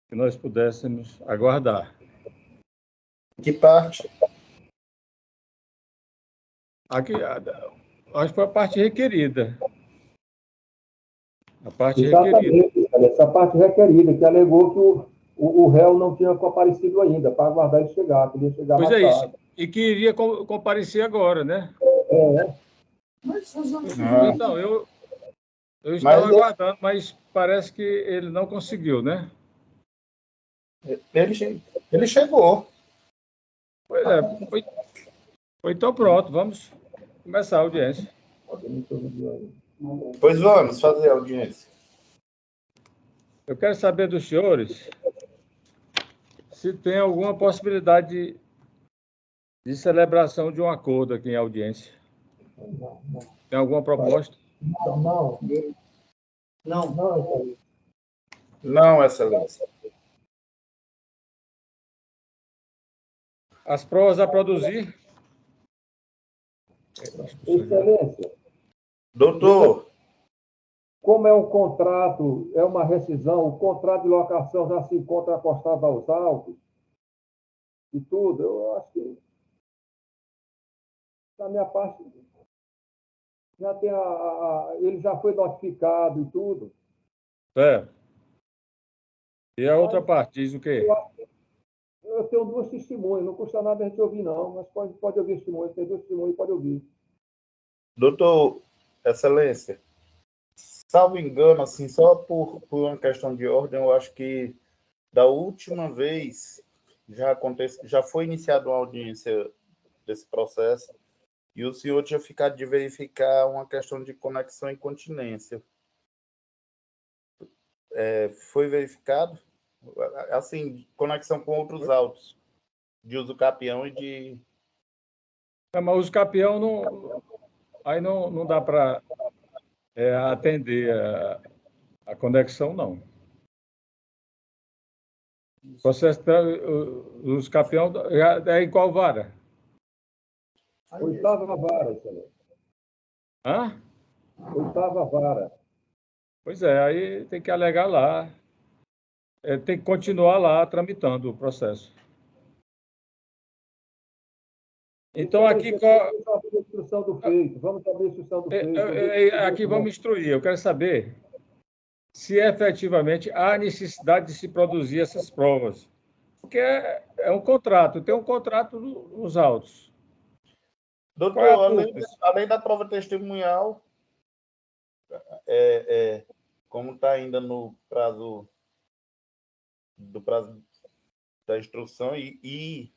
que nós pudéssemos aguardar. Que parte? Aqui, acho que foi a parte requerida. A parte Exatamente, requerida. essa parte requerida, que alegou que o réu não tinha comparecido ainda, para aguardar ele chegar, queria chegar Pois mais é tarde. isso. E que iria comparecer agora, né? Então, eu estava aguardando, mas parece que ele não conseguiu, né? Ele chegou. Pois é. Foi então pronto, vamos começar a audiência. Pois vamos fazer a audiência. Eu quero saber dos senhores se tem alguma possibilidade de celebração de um acordo aqui em audiência. Tem alguma proposta? Não, Excelência. As provas a produzir? Excelência. Doutor. Como é um contrato, é uma rescisão, o contrato de locação já se encontra acostado aos autos e tudo, eu acho que, da minha parte, já tem ele já foi notificado e tudo. É. E a outra parte diz o quê? Eu tenho duas testemunhas, não custa nada a gente ouvir, não, mas pode ouvir testemunhas, tem duas testemunhas, pode ouvir. Doutor, Excelência, salvo engano, assim, só por uma questão de ordem, eu acho que da última vez já foi iniciada uma audiência desse processo e o senhor tinha ficado de verificar uma questão de conexão e continência. Foi verificado? Assim, conexão com outros autos de uso capião e de... Mas uso capião aí não dá para atender a conexão, não. O processo dos capião é em qual vara? Oitava vara, excelência. Hã? Oitava vara. Pois é, aí tem que alegar lá. Tem que continuar lá tramitando o processo. Então, aqui... Vamos abrir a instrução do feito. Vamos abrir a instrução do feito. Aqui vamos instruir. Eu quero saber se efetivamente há necessidade de se produzir essas provas. Porque é um contrato, tem um contrato nos autos. Doutor, além da prova testemunhal, como está ainda no prazo da instrução e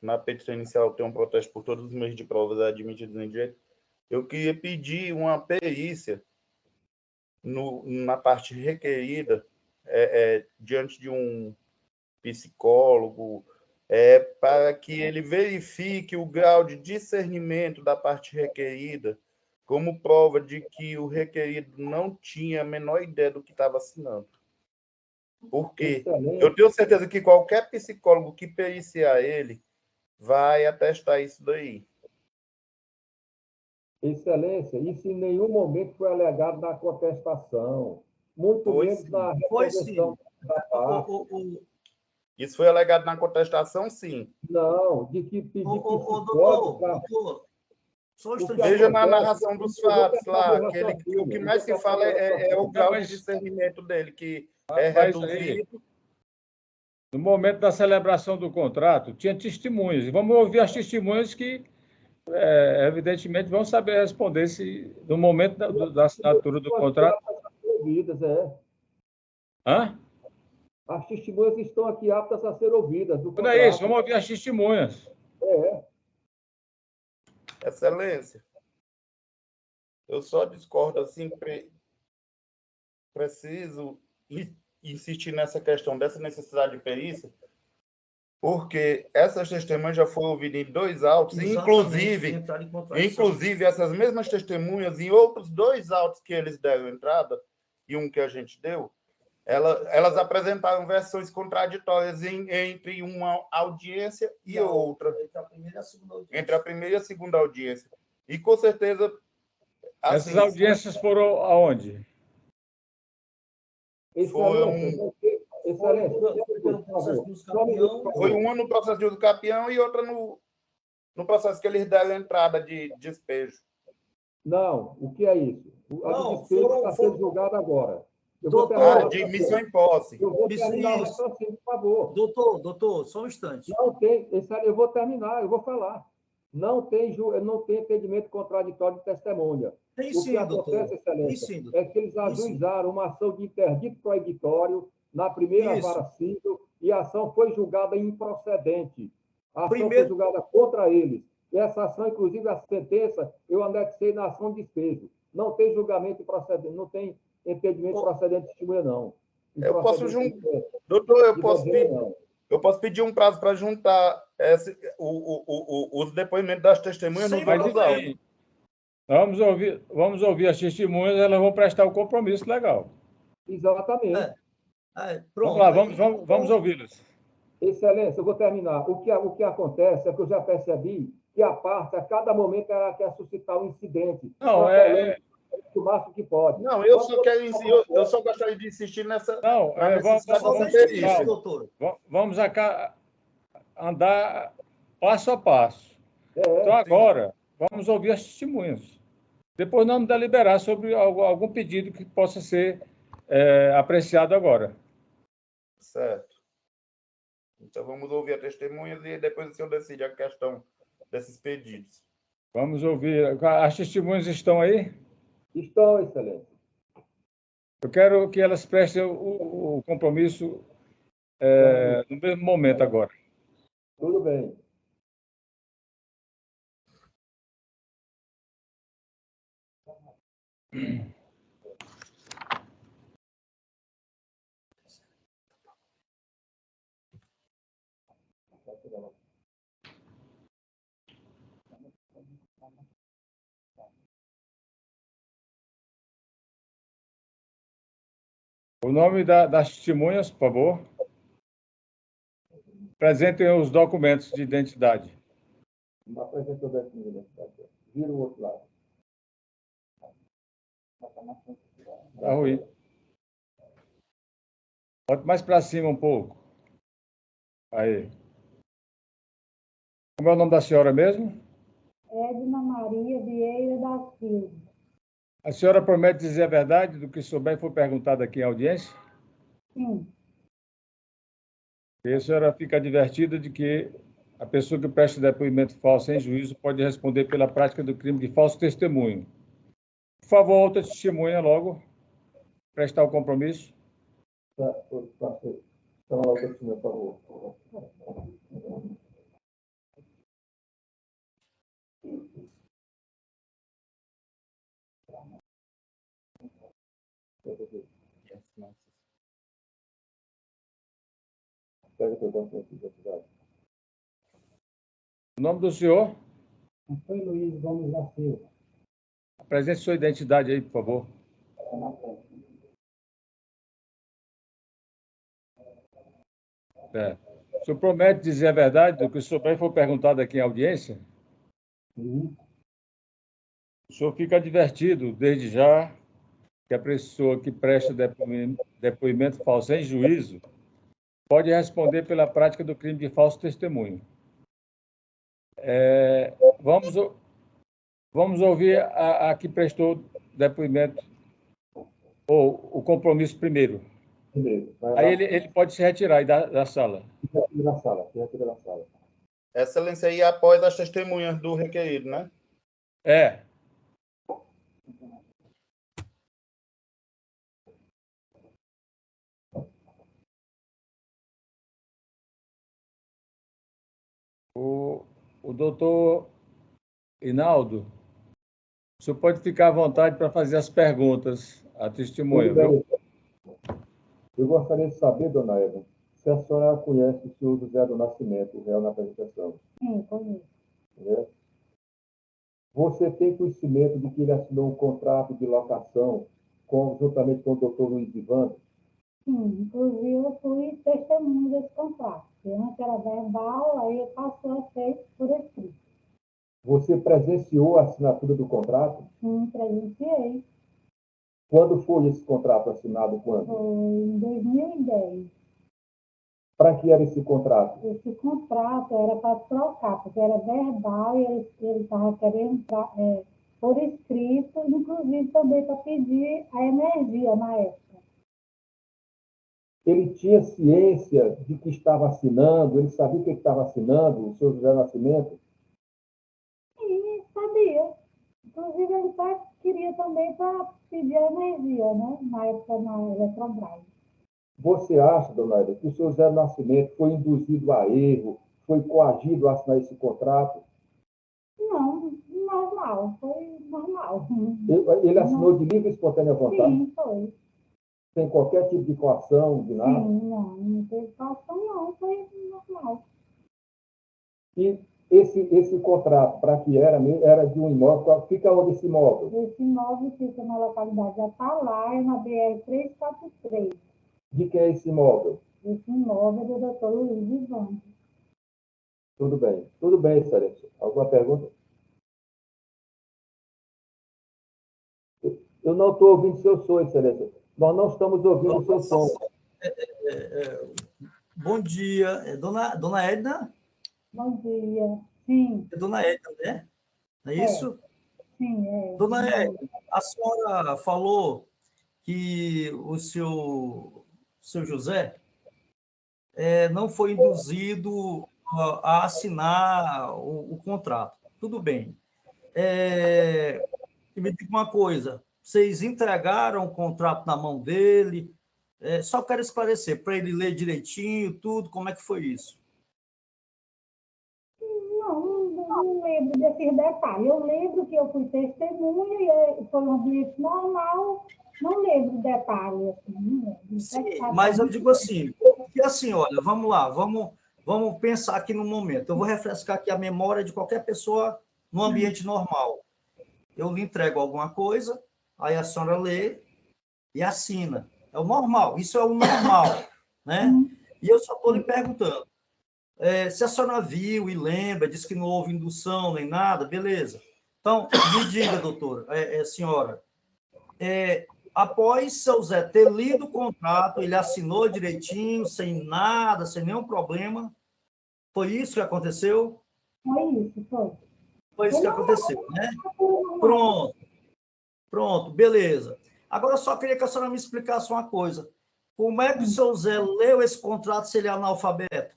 na petição inicial tem um protesto por todos os meios de provas admitidos em direito, eu queria pedir uma perícia na parte requerida diante de um psicólogo, para que ele verifique o grau de discernimento da parte requerida como prova de que o requerido não tinha a menor ideia do que estava assinando. Porque eu tenho certeza que qualquer psicólogo que periciar ele vai atestar isso daí. Excelência, isso em nenhum momento foi alegado na contestação, muito menos na reposição da parte. Isso foi alegado na contestação, sim. Não, de que pedir psicólogo para... Veja na narração dos fatos lá, que o que mais se fala é o grau de discernimento dele, que é reduzido. No momento da celebração do contrato, tinha testemunhas. E vamos ouvir as testemunhas que, evidentemente, vão saber responder se no momento da assinatura do contrato... Hã? As testemunhas estão aqui aptas a ser ouvidas. Não é isso, vamos ouvir as testemunhas. Excelência, eu só discordo assim, preciso insistir nessa questão dessa necessidade de perícia, porque essas testemunhas já foram ouvidas em 2 autos, inclusive essas mesmas testemunhas em outros 2 autos que eles deram entrada, e um que a gente deu, elas apresentaram versões contraditórias entre uma audiência e outra. Entre a primeira e a segunda audiência. E, com certeza... Assim, essas audiências foram aonde? Excelência, excelência, foi uma no processo de uso capião e outra no processo que eles deram entrada de despejo. Não, o que é isso? A de despejo está sendo julgada agora. Eu vou de missão em posse. Eu vou terminar o raciocínio, por favor. Doutor, só um instante. Não tem, eu vou terminar, eu vou falar. Não tem entendimento contraditório de testemunha. Tem O sim, que acontece, excelência, é que eles ajuizaram uma ação de interdito proibitório na primeira vara civil e a ação foi julgada improcedente. A ação foi julgada contra eles. E essa ação, inclusive, a sentença, eu anexei na ação de despejo. Não tem julgamento procedente, não tem impedimento procedente de testemunha, não. Eu posso juntar. Doutor, eu posso pedir um prazo para juntar os depoimentos das testemunhas no outros autos. Vamos ouvir as testemunhas, elas vão prestar o compromisso legal. Exatamente. Pronto. Vamos lá, vamos ouvi-las. Excelência, eu vou terminar. O que acontece é que eu já percebi que a parte, a cada momento, ela quer suscitar um incidente. Não, o máximo que pode. Não, eu só gostaria de insistir nessa. Não, vamos andar passo a passo. Então, agora, vamos ouvir as testemunhas. Depois, vamos deliberar sobre algum pedido que possa ser apreciado agora. Certo. Então, vamos ouvir as testemunhas e depois o senhor decide a questão desses pedidos. Vamos ouvir. As testemunhas estão aí? Estão, excelência. Eu quero que elas prestem o compromisso no mesmo momento agora. Tudo bem. O nome das testemunhas, por favor. Apresentem os documentos de identidade. Apresentou o documento de identidade. Vira o outro lado. Está ruim. Bote mais para cima um pouco. Aí. Como é o nome da senhora mesmo? Edna Maria Vieira da Silva. A senhora promete dizer a verdade do que souber e for perguntado aqui em audiência? Sim. E a senhora fica advertida de que a pessoa que presta depoimento falso em juízo pode responder pela prática do crime de falso testemunho. Por favor, outra testemunha logo. Prestar o compromisso. Então, outra testemunha, por favor. O nome do senhor? Antônio Luiz Gomes da Silva. Apresente sua identidade aí, por favor. O senhor promete dizer a verdade do que souber e for perguntado aqui em audiência? Sim. O senhor fica advertido, desde já, que a pessoa que presta depoimento falso em juízo pode responder pela prática do crime de falso testemunho. Vamos ouvir a que prestou depoimento, ou o compromisso primeiro. Aí ele pode se retirar aí da sala. Se retira da sala. Excelência, aí após as testemunhas do requerido, né? É. O doutor Hinaldo, o senhor pode ficar à vontade para fazer as perguntas à testemunha, viu? Eu gostaria de saber, dona Eva, se a senhora conhece o senhor José do Nascimento, o réu na apresentação. Sim, conheço. Né? Você tem conhecimento de que ele assinou um contrato de locação juntamente com o doutor Luiz Ivandro? Sim, inclusive eu fui testemunha desse contrato. Antes era verbal, aí passou a ser por escrito. Você presenciou a assinatura do contrato? Sim, presenciei. Quando foi esse contrato assinado? Quando? Foi em 2010. Para que era esse contrato? Esse contrato era para trocar, porque era verbal e ele estava querendo por escrito, inclusive também para pedir a energia na época. Ele tinha ciência de que estava assinando, ele sabia o que estava assinando, o senhor José Nascimento? E sabia. Inclusive, ele queria também para pedir a energia, né? Na época, na Eletrobras. Você acha, dona Eda, que o senhor José Nascimento foi induzido a erro, foi coagido a assinar esse contrato? Não, normal, foi normal. Ele assinou de livre e espontânea vontade? Sim, foi. Sem qualquer tipo de coação, de nada? Sim, não teve coação, não, foi normal. E esse contrato, para que era de um imóvel, fica onde esse imóvel? Esse imóvel fica na localidade de Atalaia, na BR-343. De quem é esse imóvel? Esse imóvel é do doutor Luiz Ivandro. Tudo bem, excelência. Alguma pergunta? Eu não estou ouvindo seu som, excelência. Nós não estamos ouvindo o seu som. Bom dia. Dona Edna? Bom dia. Sim. É Dona Edna, né? Não é isso? Sim, é. Dona Edna, a senhora falou que o seu José não foi induzido a assinar o contrato. Tudo bem. E me diga uma coisa, vocês entregaram o contrato na mão dele? Só quero esclarecer, para ele ler direitinho, tudo, como é que foi isso? Não lembro desses detalhes. Eu lembro que eu fui testemunha e foi um ambiente normal. Não lembro detalhes. Assim, sim, mas eu digo assim, porque assim, olha, vamos lá, vamos pensar aqui no momento. Eu vou refrescar aqui a memória de qualquer pessoa no ambiente normal. Eu lhe entrego alguma coisa, aí a senhora lê e assina. É o normal, isso é o normal, né? E eu só estou lhe perguntando, se a senhora viu e lembra, disse que não houve indução nem nada, beleza. Então, me diga, doutora, senhora, após seu Zé ter lido o contrato, ele assinou direitinho, sem nada, sem nenhum problema, foi isso que aconteceu? Foi isso, foi. Foi isso que aconteceu, né? Pronto, beleza. Agora, eu só queria que a senhora me explicasse uma coisa. Como é que o seu Zé leu esse contrato se ele é analfabeto?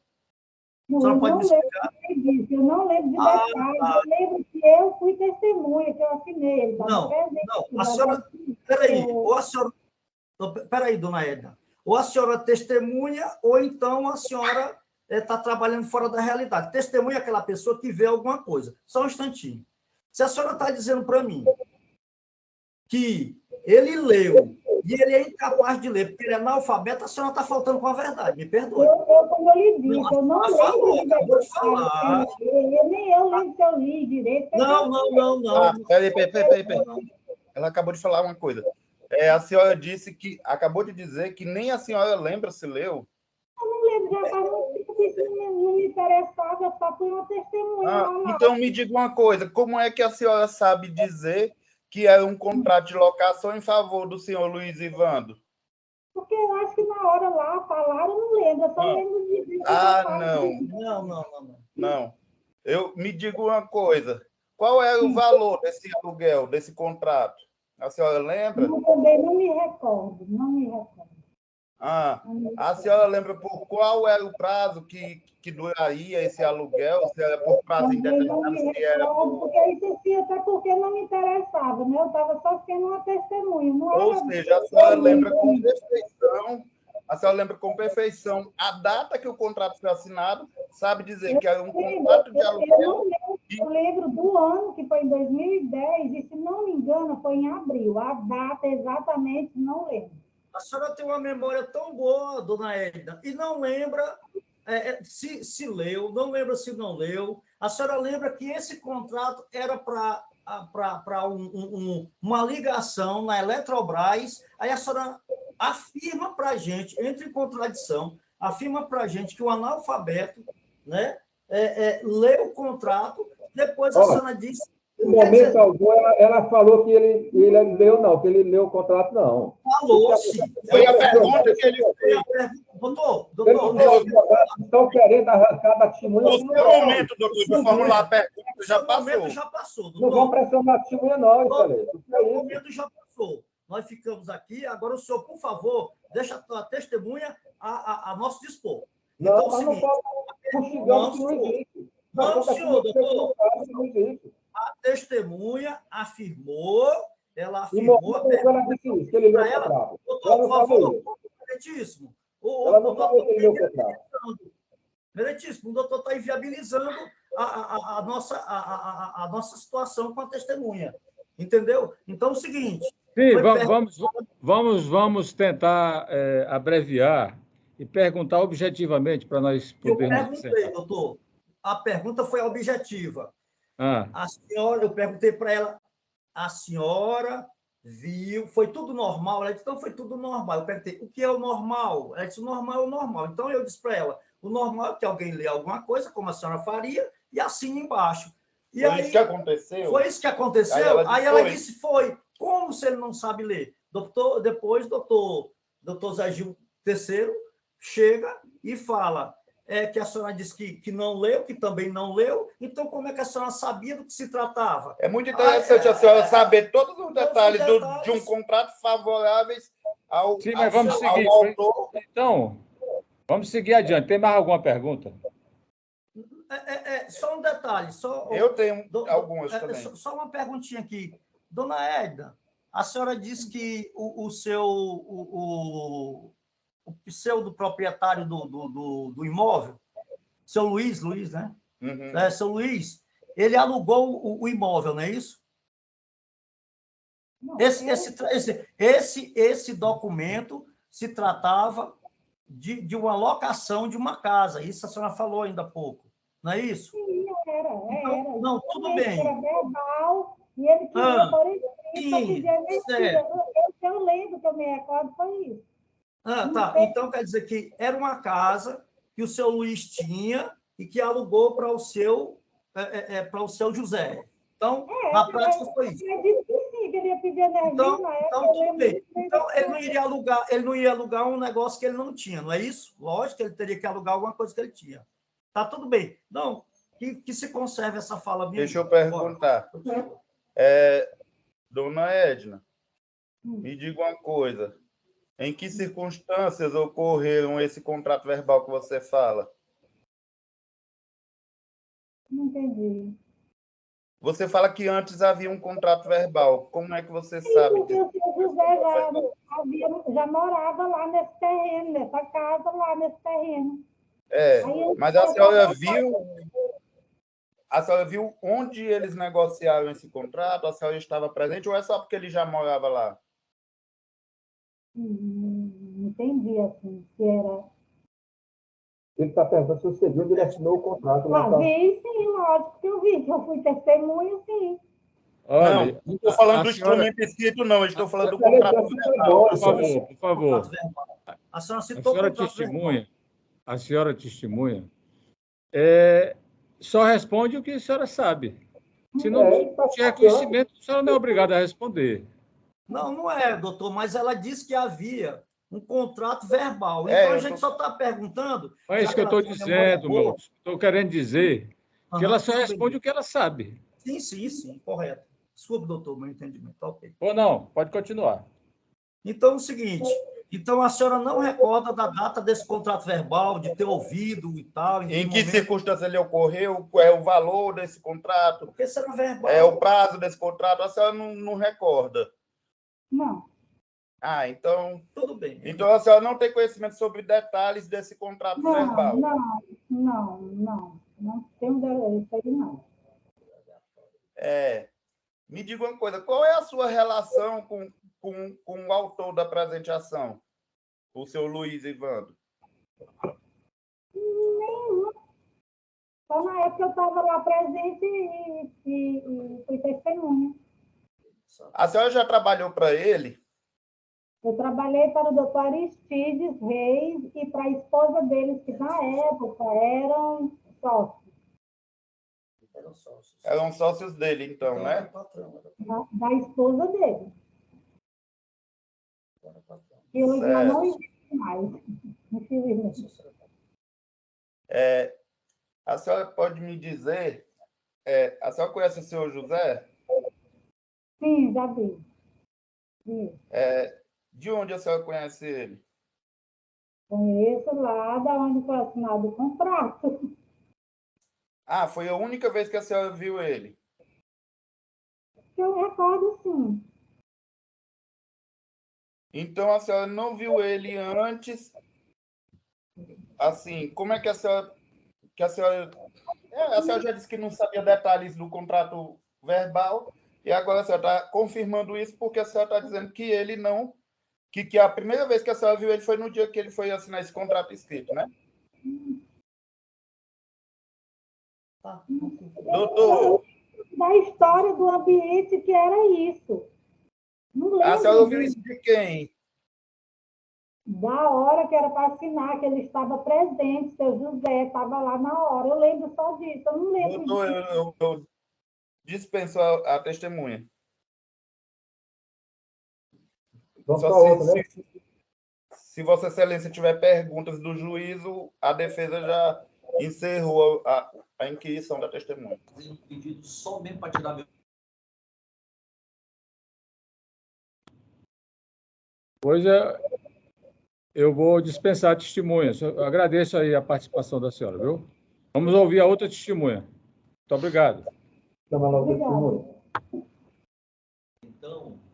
Não, A senhora pode me explicar? Eu não lembro de detalhes. Tá. Eu lembro que eu fui testemunha, que eu assinei. Ele Não, a senhora... Peraí, ou a senhora... Peraí, dona Edna. Ou a senhora testemunha, ou então a senhora está trabalhando fora da realidade. Testemunha é aquela pessoa que vê alguma coisa. Só um instantinho. Se a senhora está dizendo para mim que ele leu e ele é incapaz de ler porque ele é analfabeto, a senhora está faltando com a verdade. Me perdoe. Como eu lhe disse, eu não lembro acabou de falar. Nem eu lembro se eu li direito. Não. Peraí. Ela acabou de falar uma coisa. A senhora disse que... Acabou de dizer que nem a senhora lembra se leu. Eu não lembro, já faz muito tempo que não me interessava, eu só fui uma testemunha. Então, me diga uma coisa. Como é que a senhora sabe dizer que era um contrato de locação em favor do senhor Luiz Ivandro? Porque eu acho que na hora lá falaram, eu não lembro, eu só lembro de... Não. Me diga uma coisa. Qual era o valor desse aluguel, desse contrato? A senhora lembra? Eu também não me recordo. A senhora lembra por qual era o prazo que duraria esse aluguel? Se era por prazo indeterminado? Não me recordo, porque isso assim, até porque não me interessava, né? Eu estava só sendo uma testemunha. Ou seja, a senhora lembra com perfeição, a data que o contrato foi assinado, sabe dizer que era um contrato de aluguel. Eu lembro do ano, que foi em 2010, e se não me engano, foi em abril. A data exatamente não lembro. A senhora tem uma memória tão boa, dona Edna, e não lembra se leu, não lembra se não leu. A senhora lembra que esse contrato era para uma ligação na Eletrobras, aí a senhora afirma para a gente, entra em contradição, afirma para a gente que o analfabeto, né, leu o contrato, depois a senhora diz Em momento algum, ela falou que ele leu, não, que ele leu o contrato, não. Falou, sim. Foi a pergunta que ele fez. Doutor, estão querendo arrancar da testemunha. O seu momento, doutor, de formular a pergunta já passou. O momento já passou, doutor. Não vão pressionar a testemunha, não, excelência. O momento já passou. Nós ficamos aqui, agora o senhor, por favor, deixa a testemunha a nosso dispor. Não, Então, mas não pode fustigar que não existe. Não, senhor, doutor. A testemunha afirmou, ela afirmou... Ela disse isso, que ele leu o contrato. Doutor, por favor, meritíssimo. Ela não falou que ele leu o contrato. Meritíssimo, o doutor está inviabilizando a nossa situação com a testemunha. Entendeu? Então, é o seguinte... Sim, vamos tentar abreviar e perguntar objetivamente para nós podermos... Eu perguntei, doutor. A pergunta foi objetiva. Ah. A senhora, eu perguntei para ela, a senhora viu, foi tudo normal? Ela disse, então foi tudo normal. Eu perguntei, o que é o normal? Ela disse, o normal é o normal. Então eu disse para ela, o normal é que alguém lê alguma coisa, como a senhora faria, e assine embaixo. E foi aí, isso que aconteceu? Foi isso que aconteceu? Aí ela disse, foi. Como se ele não sabe ler? Depois, doutor Zé Gil III chega e fala que a senhora disse que não leu, que também não leu, então como é que a senhora sabia do que se tratava? É muito interessante a senhora saber todos os detalhes de um contrato favoráveis ao, sim, mas vamos seguir. autor. Então, vamos seguir adiante. Tem mais alguma pergunta? Só um detalhe. Eu tenho algumas também. Só uma perguntinha aqui. Dona Edna, a senhora disse que o pseudo proprietário do imóvel, seu Luiz, né? Uhum. Seu Luiz, ele alugou o imóvel, não é isso? Não, esse documento se tratava de uma locação de uma casa. Isso a senhora falou ainda há pouco, não é isso? Sim, era. Então, não, tudo bem. Era verbal e ele queria por escrito para pedir energia. Eu lembro que eu me recordo, foi isso. Tá. Então, quer dizer que era uma casa que o seu Luiz tinha e que alugou para o seu José. Então, na prática, foi isso. Ele disse que sim, que ele ia pedir energia na época. Então, tudo bem. Então, ele não iria alugar um negócio que ele não tinha, não é isso? Lógico que ele teria que alugar alguma coisa que ele tinha. Tá tudo bem. Não, que se conserve essa fala minha. Deixa eu perguntar. Dona Edna, me diga uma coisa. Em que circunstâncias ocorreram esse contrato verbal que você fala? Não entendi. Você fala que antes havia um contrato verbal. Como é que você sabe porque disso? o seu José já morava lá nesse terreno, nessa casa lá nesse terreno. Mas a senhora viu onde eles negociaram esse contrato? A senhora estava presente ou é só porque ele já morava lá? Entendi, assim, se era... Ele está perguntando se você viu onde ele assinou o contrato. Vi, sim, lógico que eu vi, que eu fui testemunha, sim. Olha, não estou falando do instrumento escrito, não. Eu estou falando do contrato verbal. Por favor. A senhora citou o contrato verbal. A senhora testemunha só responde o que a senhora sabe. Se não tiver conhecimento, a senhora não é obrigada a responder. Não é, doutor, mas ela disse que havia um contrato verbal. Então, a gente só está perguntando... É isso que eu estou dizendo, meu. Estou querendo dizer que ela só responde o que ela sabe. Sim, correto. Desculpe, doutor, meu entendimento. Ok. Ou não, pode continuar. Então, é o seguinte... Então, a senhora não recorda da data desse contrato verbal, de ter ouvido e tal? Em que circunstância ele ocorreu? Qual é o valor desse contrato? Porque será verbal. É o prazo desse contrato? A senhora não recorda? Não. Então... Tudo bem. Então, a senhora não tem conhecimento sobre detalhes desse contrato verbal? Não tenho isso aí, não. Me diga uma coisa, qual é a sua relação com o autor da apresentação, o seu Luiz Ivandro? Nenhuma. Só na época eu estava lá presente e fui testemunha. A senhora já trabalhou para ele? Eu trabalhei para o doutor Aristides Reis e para a esposa deles, que na época eram sócios. Eram sócios dele, então, né? Da esposa dele. Que hoje já não existe mais, infelizmente. A senhora pode me dizer, a senhora conhece o senhor José? Sim, já vi. Sim. De onde a senhora conhece ele? Conheço lá da onde foi assinado o contrato. Ah, foi a única vez que a senhora viu ele? Que eu recordo, sim. Então, a senhora não viu ele antes? Assim, como é que a senhora... a senhora já disse que não sabia detalhes do contrato verbal, e agora a senhora está confirmando isso porque a senhora está dizendo que ele não... Que a primeira vez que a senhora viu ele foi no dia que ele foi assinar esse contrato escrito, né? Doutor... Da história do ambiente que era isso. Não lembro. A senhora ouviu isso de quem? Da hora que era para assinar, que ele estava presente, seu José estava lá na hora. Eu lembro só disso, eu não lembro. Doutor, eu dispenso a testemunha. Vamos Só para outra, né? se Vossa Excelência tiver perguntas do juízo, a defesa já encerrou a inquisição da testemunha. Fazendo um pedido só mesmo para tirar meu... Pois eu vou dispensar testemunhas. Eu agradeço aí a participação da senhora, viu? Vamos ouvir a outra testemunha. Muito obrigado. Chama lá o testemunho. Então,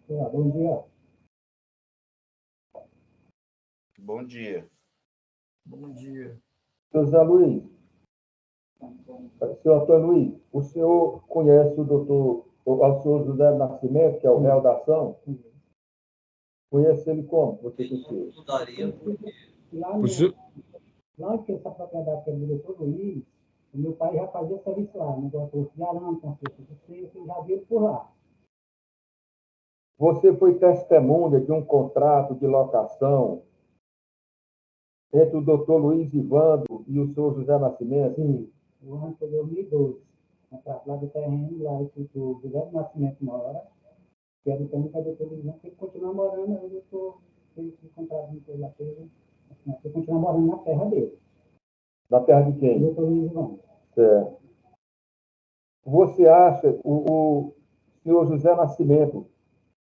Bom dia. Bom dia. Bom dia. Seu Zé Luiz. Senhor Antônio Luiz, o senhor conhece o senhor José Nascimento, que é o réu da ação? Conhece ele como? Você conhece? mudaria, porque Lá que essa propriedade que é do doutor Luiz, o meu pai já fazia serviço lá, negócio de arame, conserto de cerco, eu já vi ele por lá. Você foi testemunha de um contrato de locação entre o doutor Luiz Ivando e o senhor José Nascimento? Sim, o ano foi 2012. Contrato lá do terreno, lá que o José Nascimento mora, que era o terreno que a doutora Luiz Ivando, que ele continua morando, eu estou esse contrato de coisa lá, ele continua morando na terra dele. Na terra de quem? O doutor Luiz Ivando. Certo. Você acha, o senhor José Nascimento,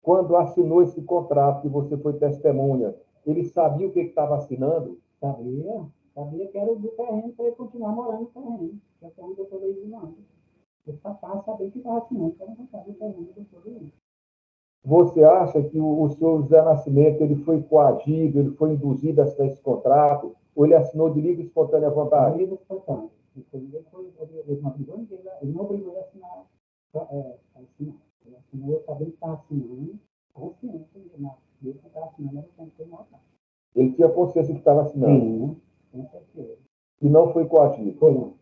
quando assinou esse contrato que você foi testemunha, ele sabia o que estava assinando? Sabia que era o do terreno para ele continuar morando no terreno, que é o terreno do doutor Luiz Ivando. Ele passava, sabia que estava assinando, para não passar do terreno do doutor Luiz. Você acha que o senhor José Nascimento ele foi coagido, ele foi induzido a assinar esse contrato, ou ele assinou de livre e espontânea vontade? Livre e espontâneo. Ele não obrigou ele a assinar. Ele assinou, sabendo que estava assinando, consciente, ele estava assinando, era o tempo que ele notava. Ele tinha consciência que estava assinando? Sim, com certeza. E não foi coagido? Foi não.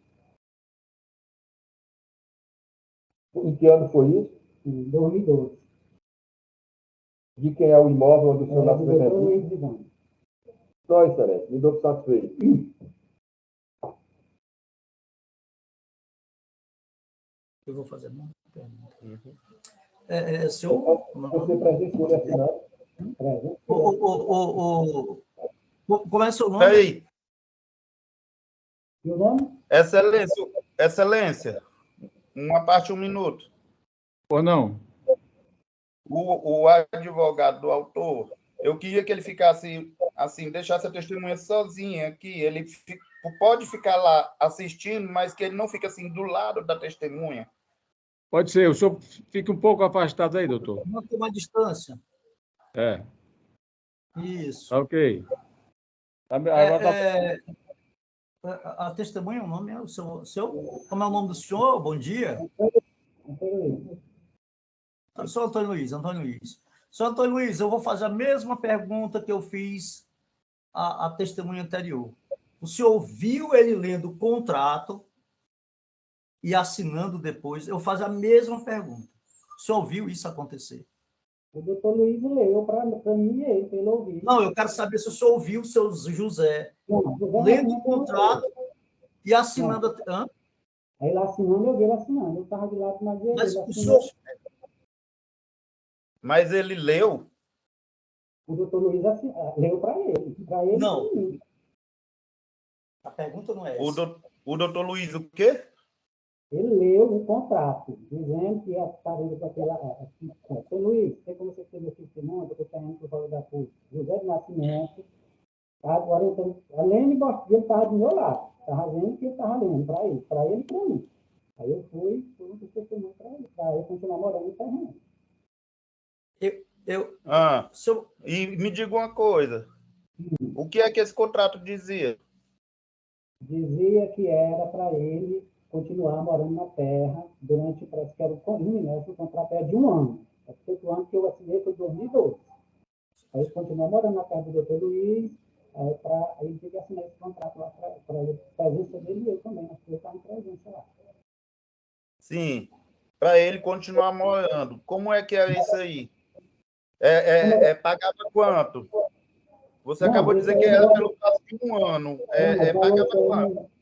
Em que ano foi isso? Em 2012. De quem é o imóvel onde o senhor Nascimento doutor é? Luiz Ivando. Não, excelente. Me dou por satisfeito. Eu vou fazer uma pergunta. Senhor... Você presenciou ele assinando? Como é o seu nome? Aí, E o nome? Excelência, uma parte, 1 minuto. ou não? O advogado do autor, eu queria que ele ficasse assim, deixasse a testemunha sozinha aqui. Ele pode ficar lá assistindo, mas que ele não fique assim do lado da testemunha. Pode ser. O senhor fique um pouco afastado aí, doutor. Manter uma distância. É. Isso. Tá ok. A testemunha, o nome é o seu. Como é o nome do senhor? Bom dia. Sou Antônio Luiz. Senhor Antônio Luiz, eu vou fazer a mesma pergunta que eu fiz à testemunha anterior. O senhor viu ele lendo o contrato e assinando depois, eu faço a mesma pergunta. O senhor viu isso acontecer? O doutor Luiz leu para mim e ele, pelo ouvido. Não, eu quero saber se o senhor ouviu o seu José Não, lendo o contrato e assinando... Hã? Aí ele assinando, eu vi ele assinando. Eu estava de lado, mas Mas ele o assinou. senhor... Mas ele leu? O doutor Luiz leu para ele. Para ele Não. e para mim. A pergunta não é O, essa. o doutor Luiz o quê? Ele leu o contrato, dizendo que estava indo para aquela... Doutor Luiz, tem como você escrever aqui esse nome? Eu estou indo para o valor da PUC. José de Nascimento. Agora, então, além de ele estava do meu lado. Estava vendo que ele estava lendo para ele e para mim. Aí eu fui um testemunho para ele continuar morando no terreno. Senhor, E me diga uma coisa. O que é que esse contrato dizia? Dizia que era para ele continuar morando na terra durante, parece que era o contrato é de 1 ano. O ano que eu assinei foi em 2012. Aí ele continuou morando na casa do doutor Luiz, aí ele teve que assinar esse contrato lá para a presença dele e eu também, acho que eu estava em presença lá. Sim, para ele continuar morando. Como é que é isso aí? Pagava quanto? Você acabou de dizer que era pelo prazo de 1 ano. Pagava quanto?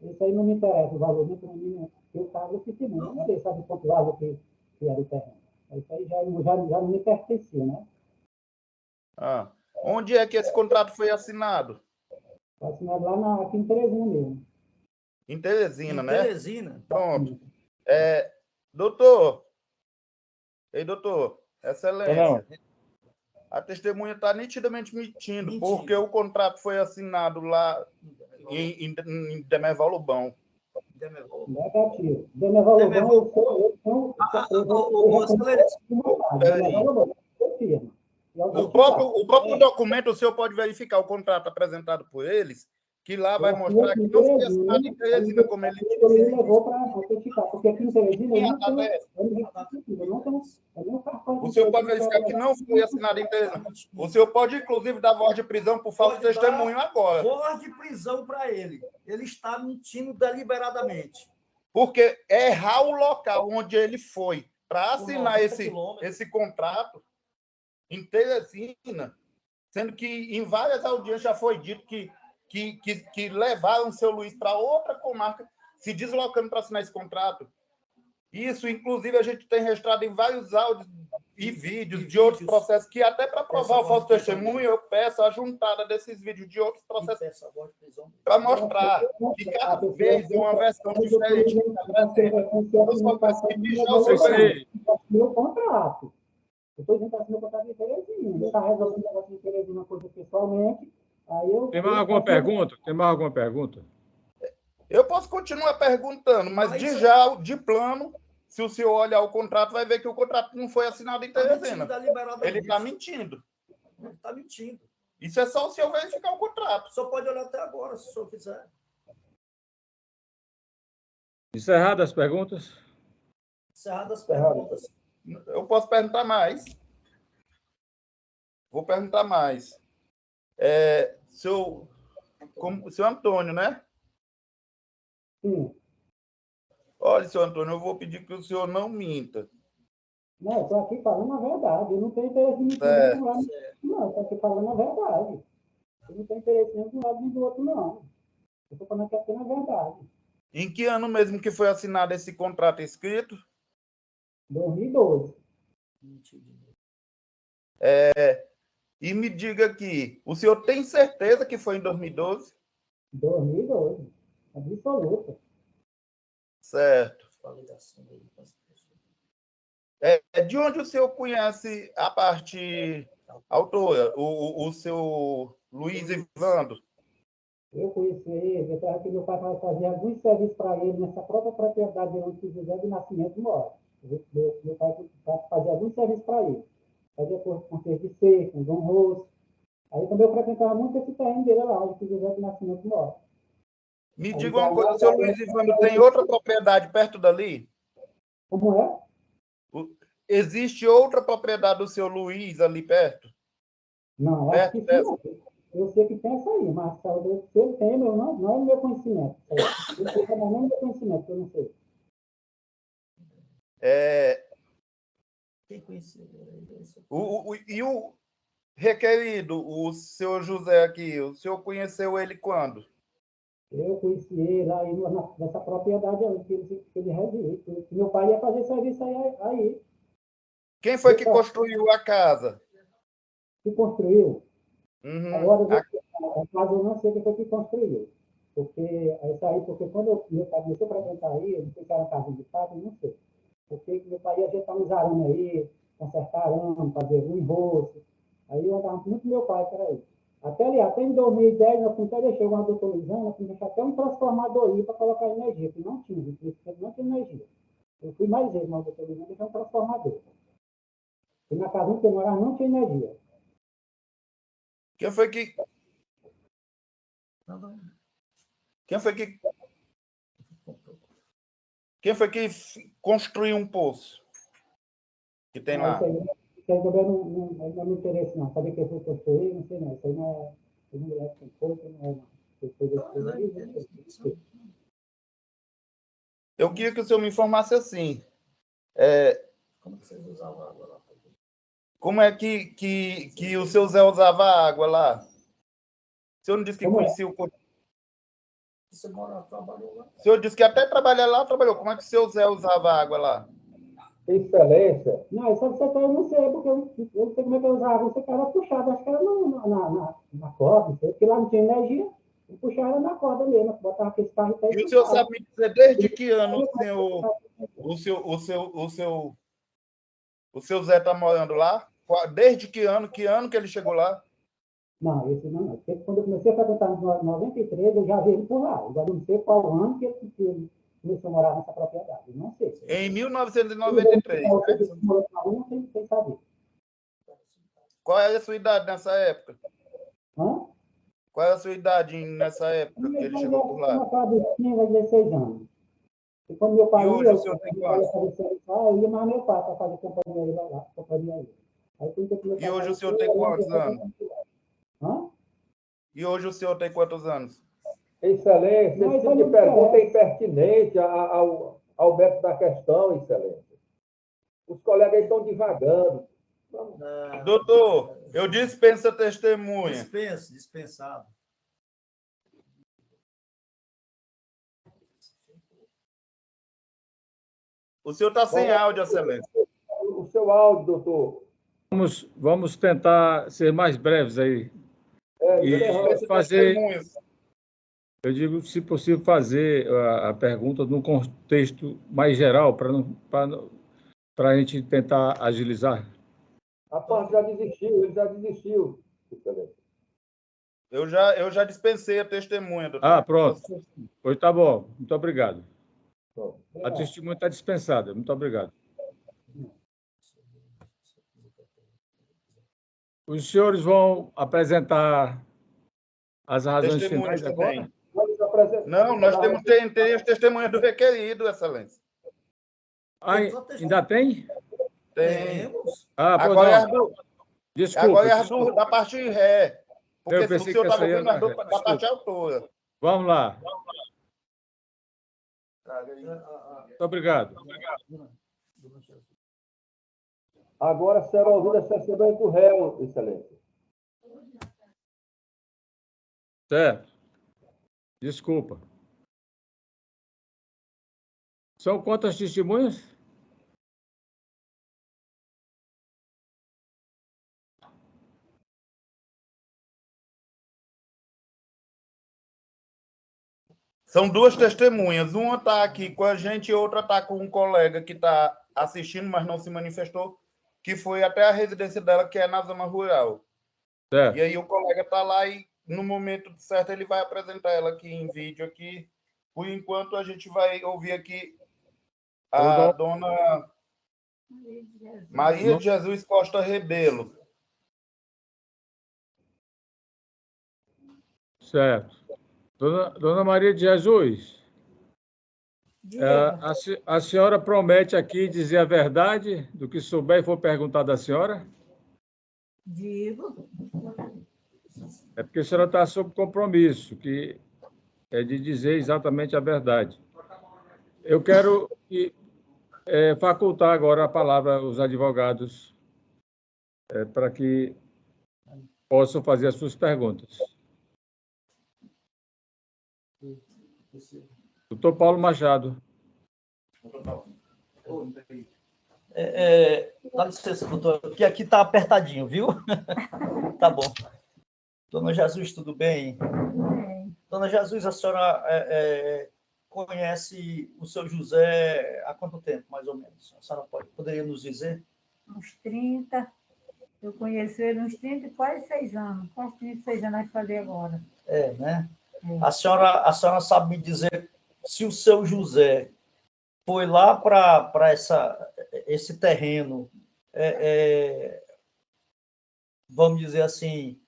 Isso aí não me interessa, o valor nem para mim, eu pago esse testemunho. Não sei, sabe quanto valor que era o terreno. Isso aí já não me pertencia, né? Onde é que esse contrato foi assinado? Foi assinado lá aqui em Teresina mesmo. Em Teresina, né? Teresina. Pronto. Doutor. Ei, doutor. Excelência. A testemunha está nitidamente mentindo, porque o contrato foi assinado lá em Demerval Lobão. Negativo. Demerval Lobão, o próprio documento, o senhor pode verificar o contrato apresentado por eles, que lá vai mostrar que não foi assinado em Teresina, como ele disse. Ele levou para autenticar, porque aqui em Teresina eu não tenho o senhor pode verificar que não foi assinado em Teresina. O senhor pode, inclusive, dar voz de prisão por falso testemunho agora. Voz de prisão para ele. Ele está mentindo deliberadamente. Porque errar o local onde ele foi para assinar esse contrato em Teresina, sendo que em várias audiências já foi dito que levaram o seu Luiz para outra comarca, se deslocando para assinar esse contrato. Isso, inclusive, a gente tem registrado em vários áudios e vídeos de outros processos, que até para provar o falso testemunho, eu peço a juntada desses vídeos de outros processos para mostrar que cada vez é uma versão diferente. Meu contrato. Eu estou dizendo que meu contrato de Teresina. Está resolvendo o negócio de Teresina, uma coisa pessoalmente. Tem mais alguma pergunta? Tem mais alguma pergunta? Eu posso continuar perguntando, mas de plano, se o senhor olhar o contrato, vai ver que o contrato não foi assinado em Teresina. Ele está mentindo. Ele está mentindo. Isso é só o senhor verificar o contrato. Só pode olhar até agora, se o senhor quiser. Encerradas as perguntas? Encerradas as perguntas. Eu posso perguntar mais. Vou perguntar mais. Seu Antônio, né? Sim. Olha, seu Antônio, eu vou pedir que o senhor não minta. Não, eu estou aqui falando a verdade. Eu não tenho interesse em mentir de um lado. Não, eu estou aqui falando a verdade. Eu não tenho interesse nem de um lado nem do outro, não. Eu estou falando aqui apenas a verdade. Em que ano mesmo que foi assinado esse contrato escrito? 2012. E me diga aqui, o senhor tem certeza que foi em 2012? 2012. Absoluta. Certo. De onde o senhor conhece a parte autora, o seu Luiz Ivando? Eu conheci ele, eu que meu pai fazia alguns serviços para ele nessa própria propriedade onde o José de Nascimento mora. Meu pai fazia alguns serviços para ele. Fazia com serviço de seco, com Dom Rosso. Aí também eu frequentava muito esse terreno dele lá, onde o José de Nascimento mora. Me diga uma coisa, o seu Luiz Ivando tem outra propriedade perto dali? Como é? Existe outra propriedade do seu Luiz ali perto? Não, acho que sim. Eu sei que tem essa aí, mas se ele tem, não é do meu conhecimento. Eu sei que não é do meu conhecimento, eu não sei. Quem conheceu? E o requerido, o senhor José aqui, o senhor conheceu ele quando? Eu conheci ele aí nessa propriedade aí, que ele reside. Meu pai ia fazer serviço aí. Quem foi que construiu a casa? Que construiu. Uhum. Agora, a casa eu não sei quem foi que construiu. Porque quando meu pai começou a frequentar aí, não sei se era casa de fato, não sei. Porque meu pai ia ajeitar uns arames aí, consertar arame, fazer um enrosto. Aí eu andava muito com meu pai para aí. Até em 2010, nós até deixei uma doutora Lisana, deixar até um transformador aí para colocar energia, que não tinha energia. Eu fui mais vezes na doutora Lisana, deixar um transformador. E na casa que eu morava não tinha energia. Quem foi que construiu um poço que tem lá? Isso aí também não me interessa, não. Saber quem foi que construiu, não sei não. Isso aí não é. Eu não lembro quem foi, não é, não. Eu queria que o senhor me informasse assim. Como que vocês usavam água lá? Como é que o seu Zé usava água lá? O senhor não disse que conhecia o... Você trabalhou lá? O senhor disse que até trabalhar lá, trabalhou. Como é que o seu Zé usava água lá? Excelência. Não, isso eu não sei, porque eu não sei como é que eu usava. Você era puxado, acho que era na corda, não sei, porque lá não tinha energia. Eu puxava na corda mesmo, botava aquele carro e E o senhor sabe me dizer desde que ano o seu Zé está morando lá? Desde que ano que ele chegou lá? Não, esse não. Porque quando eu comecei a frequentar em 93, eu já vi ele por lá. Eu já não sei qual ano que ele começou a morar nessa propriedade. Não sei. Em 1993. Não sei saber. Qual é a sua idade nessa época? Hã? Qual é a sua idade nessa época que ele chegou por lá? Eu tinha 16 anos. E quando meu pai E hoje ia, o senhor tem quantos? eu ia mais meu pai para fazer companhia lá. E hoje o senhor tem quantos anos? Hã? E hoje o senhor tem quantos anos? Excelência, esse tipo de pergunta é impertinente ao método da questão, Excelência. Os colegas estão divagando. Doutor, eu dispenso a testemunha. Dispensado. O senhor está sem áudio, Excelência. O seu áudio, doutor. Vamos tentar ser mais breves aí. E fazer, eu digo, se possível, fazer a pergunta num contexto mais geral, para a gente tentar agilizar. A parte ele já desistiu. Excelência. Eu já dispensei a testemunha, doutor. Ah, pronto. Pois tá bom. Muito obrigado. Bom. A testemunha está dispensada. Muito obrigado. Os senhores vão apresentar as razões finais agora? Não, nós temos as testemunhas do requerido, Excelência. Ah, ainda tem? Temos. Ah, pois agora não. Desculpa. Agora é da parte ré. Porque se o senhor está ouvindo da parte autora. Vamos lá. Muito obrigado. Agora será ouvida a testemunha do réu, Excelência. Certo. Desculpa. São quantas testemunhas? São duas testemunhas. Uma está aqui com a gente e outra está com um colega que está assistindo, mas não se manifestou, que foi até a residência dela, que é na zona rural. Certo. E aí o colega está lá e, no momento certo, ele vai apresentar ela aqui em vídeo. Aqui. Por enquanto, a gente vai ouvir aqui a dona Maria de Jesus Costa Rebelo. Certo. Dona Maria de Jesus, a senhora promete aqui dizer a verdade do que souber e for perguntado da senhora? Digo. É porque a senhora está sob compromisso, que é de dizer exatamente a verdade. Eu quero que facultar agora a palavra aos advogados para que possam fazer as suas perguntas. Doutor Paulo Machado. Dá licença, doutor, porque aqui está apertadinho, viu? Tá bom. Dona Jesus, tudo bem? Dona Jesus, a senhora conhece o seu José há quanto tempo, mais ou menos? A senhora poderia nos dizer? Uns 30. Eu conheci ele uns 30, quase 6 anos. Quase 36 anos vai fazer agora. Né? A senhora sabe me dizer se o seu José foi lá para esse terreno, vamos dizer assim,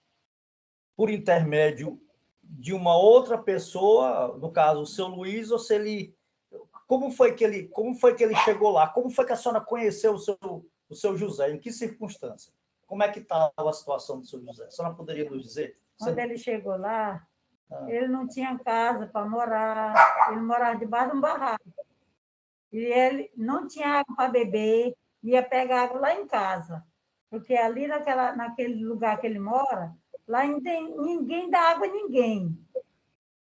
por intermédio de uma outra pessoa, no caso, o seu Luiz, ou se ele... Como foi que ele chegou lá? Como foi que a senhora conheceu o seu José? Em que circunstância? Como é que estava a situação do seu José? A senhora poderia nos dizer? Quando ele chegou lá, ele não tinha casa para morar, ele morava debaixo de um barraco. E ele não tinha água para beber, ia pegar água lá em casa. Porque ali naquele lugar que ele mora, lá não tem ninguém dá água a ninguém.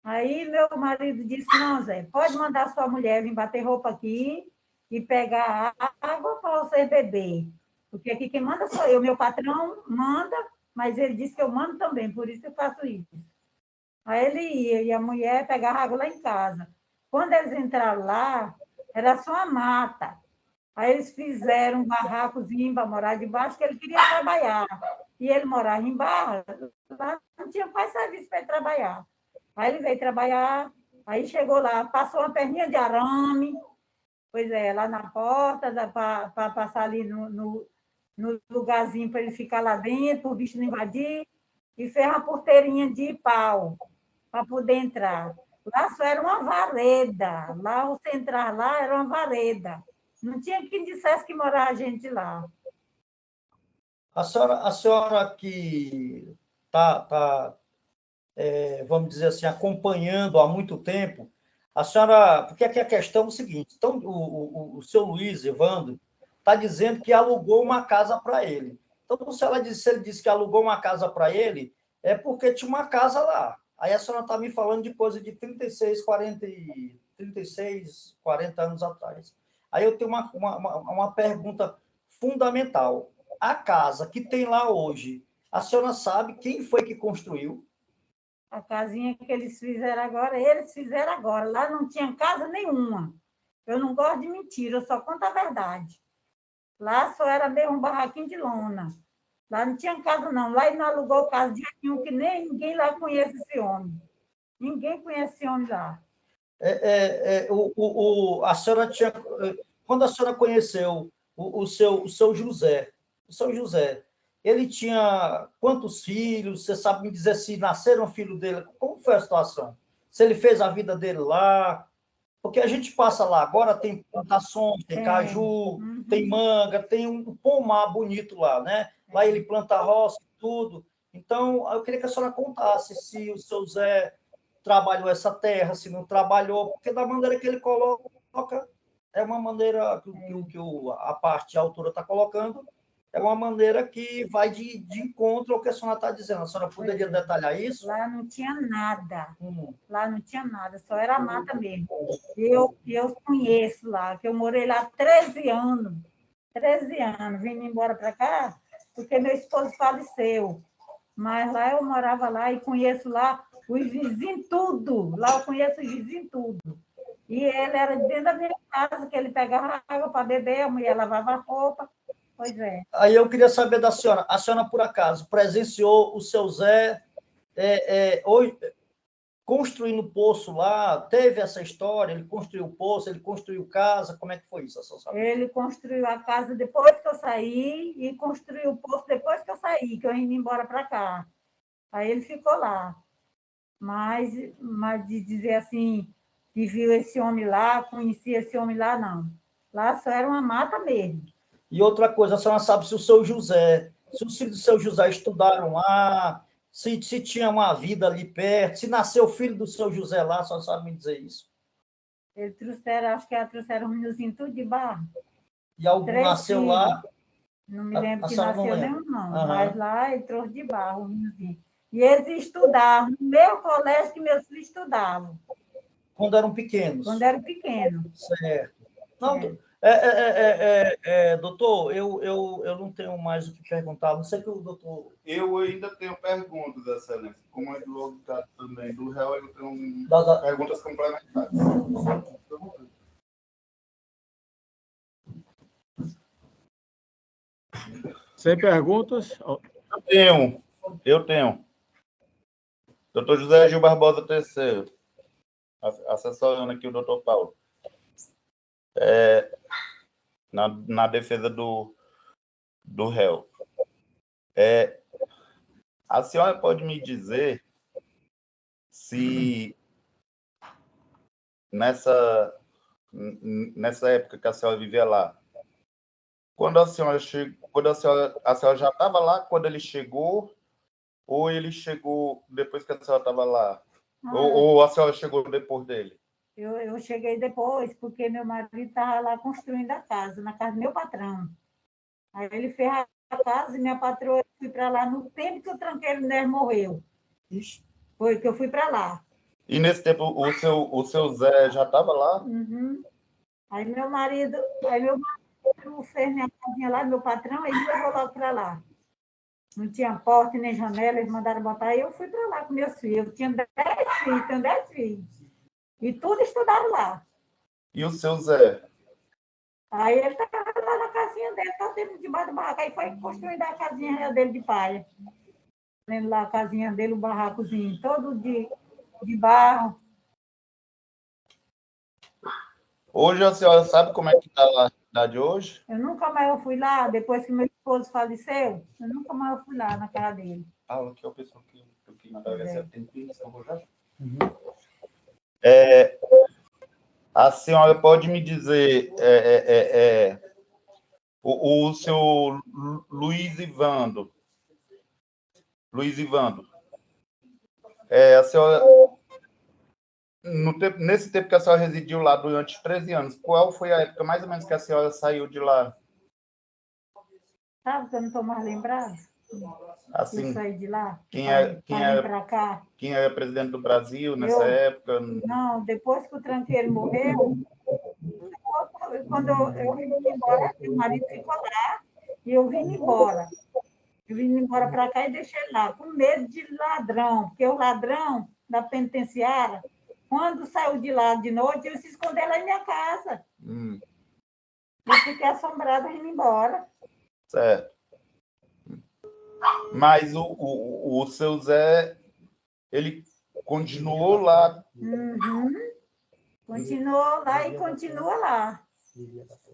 Aí meu marido disse, não, Zé, pode mandar sua mulher vir bater roupa aqui e pegar água para você beber. Porque aqui quem manda sou eu. Meu patrão manda, mas ele disse que eu mando também, por isso eu faço isso. Aí ele ia, e a mulher pegava água lá em casa. Quando eles entraram lá, era só uma mata. Aí eles fizeram um barracozinho para morar debaixo, que ele queria trabalhar. E ele morava embaixo, lá não tinha mais serviço para ele trabalhar. Aí ele veio trabalhar, aí chegou lá, passou uma perninha de arame, pois lá na porta, para passar ali no lugarzinho para ele ficar lá dentro, para o bicho não invadir, e fez uma porteirinha de pau para poder entrar. Lá só era uma vareda, lá você entrar lá era uma vareda. Não tinha quem dissesse que morava gente lá. A senhora que está, vamos dizer assim, acompanhando há muito tempo, a senhora... Porque aqui a questão é o seguinte, então, o seu Luiz Evandro está dizendo que alugou uma casa para ele. Então, se ele disse que alugou uma casa para ele, é porque tinha uma casa lá. Aí a senhora está me falando de coisa de 36, 40 anos atrás. Aí eu tenho uma pergunta fundamental. A casa que tem lá hoje, a senhora sabe quem foi que construiu? A casinha que eles fizeram agora. Lá não tinha casa nenhuma. Eu não gosto de mentira, eu só conto a verdade. Lá só era mesmo um barraquinho de lona. Lá não tinha casa, não. Lá ele não alugou casa de nenhum, que nem ninguém lá conhece esse homem. Ninguém conhece esse homem lá. A senhora tinha... Quando a senhora conheceu o seu José, ele tinha quantos filhos? Você sabe me dizer se nasceram filhos dele? Como foi a situação? Se ele fez a vida dele lá? Porque a gente passa lá, agora tem plantações, tem caju, tem manga, tem um pomar bonito lá, né? Lá ele planta roça e tudo. Então, eu queria que a senhora contasse se o seu Zé trabalhou essa terra, se não trabalhou, porque da maneira que ele coloca, é uma maneira que a autora está colocando, é uma maneira que vai de encontro ao que a senhora está dizendo. A senhora poderia detalhar isso? Lá não tinha nada. Lá não tinha nada, só era mata mesmo. Eu conheço lá, que eu morei lá 13 anos. 13 anos, vindo embora para cá, porque meu esposo faleceu. Mas lá eu morava lá e conheço lá os vizinhos tudo. Lá eu conheço os vizinhos tudo. E ele era dentro da minha casa, que ele pegava água para beber, a mulher lavava a roupa. Pois é. Aí eu queria saber da senhora. A senhora, por acaso, presenciou o seu Zé hoje, construindo poço lá? Teve essa história? Ele construiu poço, ele construiu casa? Como é que foi isso? Ele construiu a casa depois que eu saí e construiu o poço depois que eu saí, que eu ia embora para cá. Aí ele ficou lá. Mas de dizer assim, que viu esse homem lá, conhecia esse homem lá, não. Lá só era uma mata mesmo. E outra coisa, a senhora sabe se os filhos do seu José estudaram lá, se tinha uma vida ali perto, se nasceu filho do seu José lá, a senhora sabe me dizer isso? Eles trouxeram, acho que ela trouxeram um meninozinho tudo de barro. E algum 3 nasceu filhos. lá? Não me A lembro que senhora não nasceu lembra? nenhum, não. Aham. Mas lá ele trouxe de barro, um meninozinho. E eles estudavam no meu colégio que meus filhos estudavam, Quando eram pequenos. quando eram pequenos. Certo. Não, É. doutor, eu não tenho mais o que perguntar. Não sei que o doutor... Eu ainda tenho perguntas, Excelência. Como é advogado também do réu, eu tenho perguntas complementares. Sem perguntas? Eu tenho. Doutor José Gil Barbosa III, assessorando aqui o doutor Paulo. Na defesa do réu. A senhora pode me dizer se nessa época que a senhora vivia lá, quando a senhora já estava lá quando ele chegou, ou ele chegou depois que a senhora estava lá? Ou a senhora chegou depois dele? Eu cheguei depois, porque meu marido estava lá construindo a casa, na casa do meu patrão. Aí ele fez a casa e minha patroa, eu fui para lá no tempo que o tranqueiro Né morreu. Foi que eu fui para lá. E nesse tempo o seu Zé já estava lá? Uhum. Aí meu marido fez minha casinha lá, meu patrão, aí me levou logo para lá. Não tinha porta nem janela, eles mandaram botar, e eu fui para lá com meus filhos. Eu tinha 10 filhos, tenho 10 filhos. E tudo estudaram lá. E o seu Zé? Aí ele estava lá na casinha dele, estava dentro debaixo do barraco, aí foi construindo a casinha dele de palha. Vendo lá a casinha dele, o barracozinho, todo de barro. Hoje a senhora sabe como é que está lá a cidade hoje? Eu nunca mais fui lá, depois que meu esposo faleceu, eu nunca mais fui lá na casa dele. Aqui é o pessoal que na delegacia tem filhos, eu vou já. A senhora pode me dizer o seu Luiz Ivando, a senhora, nesse tempo que a senhora residiu lá durante 13 anos, qual foi a época mais ou menos que a senhora saiu de lá? Sabe que eu não estou mais lembrada? Assim, Eu saí de lá, quem para cá. Quem era presidente do Brasil nessa época? Não, depois que o tranqueiro morreu, quando eu vim embora, meu marido ficou lá e eu vim embora. Eu vim embora para cá e deixei lá, com medo de ladrão, porque o ladrão da penitenciária, quando saiu de lá de noite, ele se escondeu lá em minha casa. Eu fiquei assombrada indo embora. Certo. Mas o seu Zé, ele continuou lá. Uhum. Continuou lá e continua lá.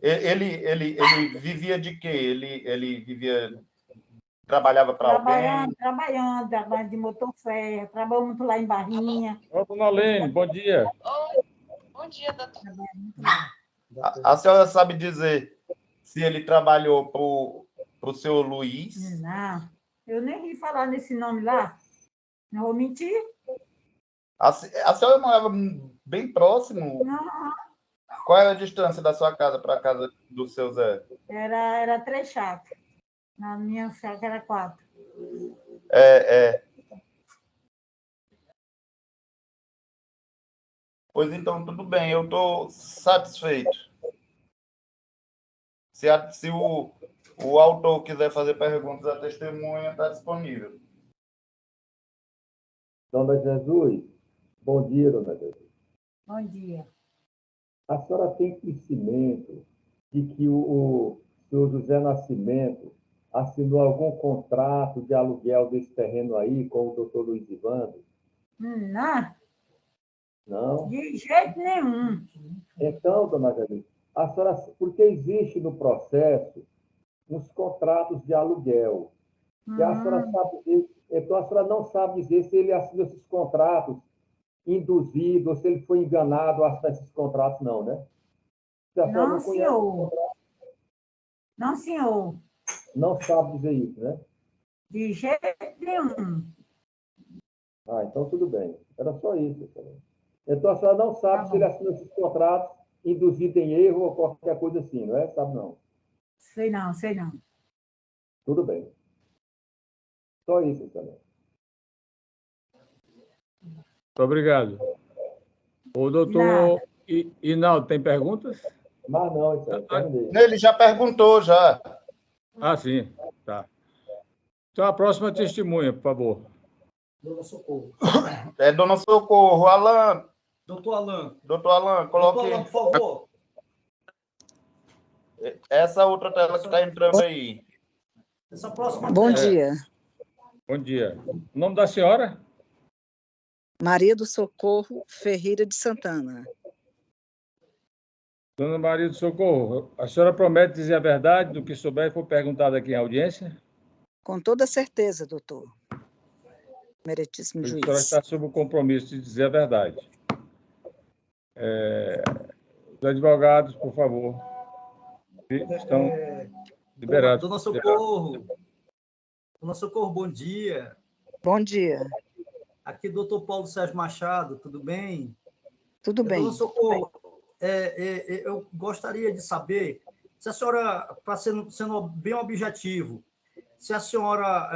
Ele vivia de quê? Ele vivia... Trabalhava para alguém? Trabalhando de motosserra, trabalhou muito lá em Barrinha. Ô, dona Lene, bom dia. Oi, bom dia, doutor. A senhora sabe dizer se ele trabalhou para o seu Luiz? Não, eu nem vi falar nesse nome lá. Não vou mentir. A senhora morava bem próximo? Não, Qual era a distância da sua casa para a casa do seu Zé? era 3 chácaras. Na minha chácara era 4. Pois então, tudo bem, eu estou satisfeito. Se o autor quiser fazer perguntas à testemunha, está disponível. Dona Jesus, bom dia, dona Jesus. Bom dia. A senhora tem conhecimento de que o senhor José Nascimento assinou algum contrato de aluguel desse terreno aí com o doutor Luiz Ivando? Não, Não? de jeito nenhum. Então, dona Jesus, a senhora, porque existe no processo uns contratos de aluguel. E a senhora sabe dizer, então a senhora não sabe dizer se ele assinou esses contratos induzido, ou se ele foi enganado a assinar esses contratos, não, né? A senhora Não, senhor. Não, senhor. Não sabe dizer isso, né? De jeito nenhum. Ah, então tudo bem. Era só isso. Então, a senhora não sabe se ele assinou esses contratos induzido em erro ou qualquer coisa assim, não é? Sabe não? Sei não, sei não. Tudo bem. Só isso, também. Muito obrigado. O doutor Inaldo, tem perguntas? Mas não, isso aí, terminei. Ele já perguntou, já. Ah, sim. Tá. Então, a próxima testemunha, por favor. Dona Socorro. É Dona Socorro. Alan. Doutor Alan. Doutor Alan, coloque... Doutor Alan, por favor. Essa outra tela que está entrando aí. Essa próxima Bom tela. dia. Bom dia. O nome da senhora? Maria do Socorro Ferreira de Santana. Dona Maria do Socorro, a senhora promete dizer a verdade do que souber e for perguntado aqui em audiência? Com toda certeza, doutor. Meritíssimo A juiz. senhora está sob o compromisso de dizer a verdade. Os advogados, por favor, estão liberados. Dona Socorro. Dona Socorro, bom dia. Bom dia. Aqui, doutor Paulo Sérgio Machado, tudo bem? Tudo bem. Dona Socorro, eu gostaria de saber se a senhora, para sendo bem objetivo, se a senhora...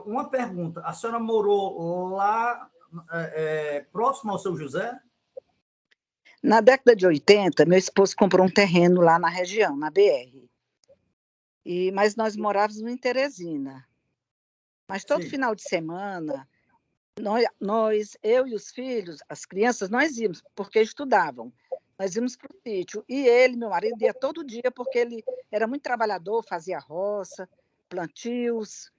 uma pergunta, a senhora morou lá próximo ao seu José? Na década de 80, meu esposo comprou um terreno lá na região, na BR. Mas nós morávamos em Teresina. Mas todo final de semana, eu e os filhos, as crianças, nós íamos, porque estudavam. Nós íamos para o sítio. E ele, meu marido, ia todo dia, porque ele era muito trabalhador, fazia roça, plantios.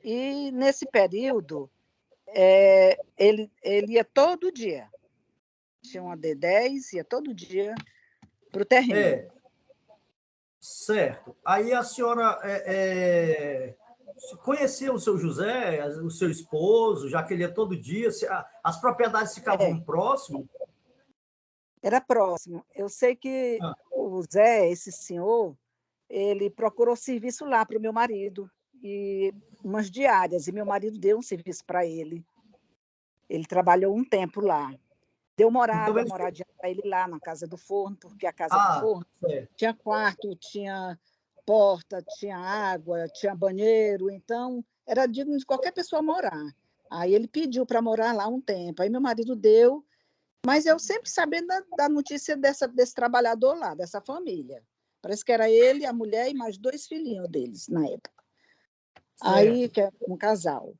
E, nesse período, ele ia todo dia. Tinha uma D10, ia todo dia para o terreno. Certo. Aí a senhora conhecia o seu José, o seu esposo, já que ele ia todo dia? As propriedades ficavam próximas? Era próximo. Eu sei que o Zé, esse senhor, ele procurou serviço lá para o meu marido, e umas diárias, e meu marido deu um serviço para ele. Ele trabalhou um tempo lá. Deu moradia para ele lá na Casa do Forno, porque a Casa do Forno tinha quarto, tinha porta, tinha água, tinha banheiro, então era digno de qualquer pessoa morar. Aí ele pediu para morar lá um tempo, aí meu marido deu, mas eu sempre sabendo da notícia desse trabalhador lá, dessa família. Parece que era ele, a mulher e mais 2 filhinhos deles na época. Aí, que é um casal.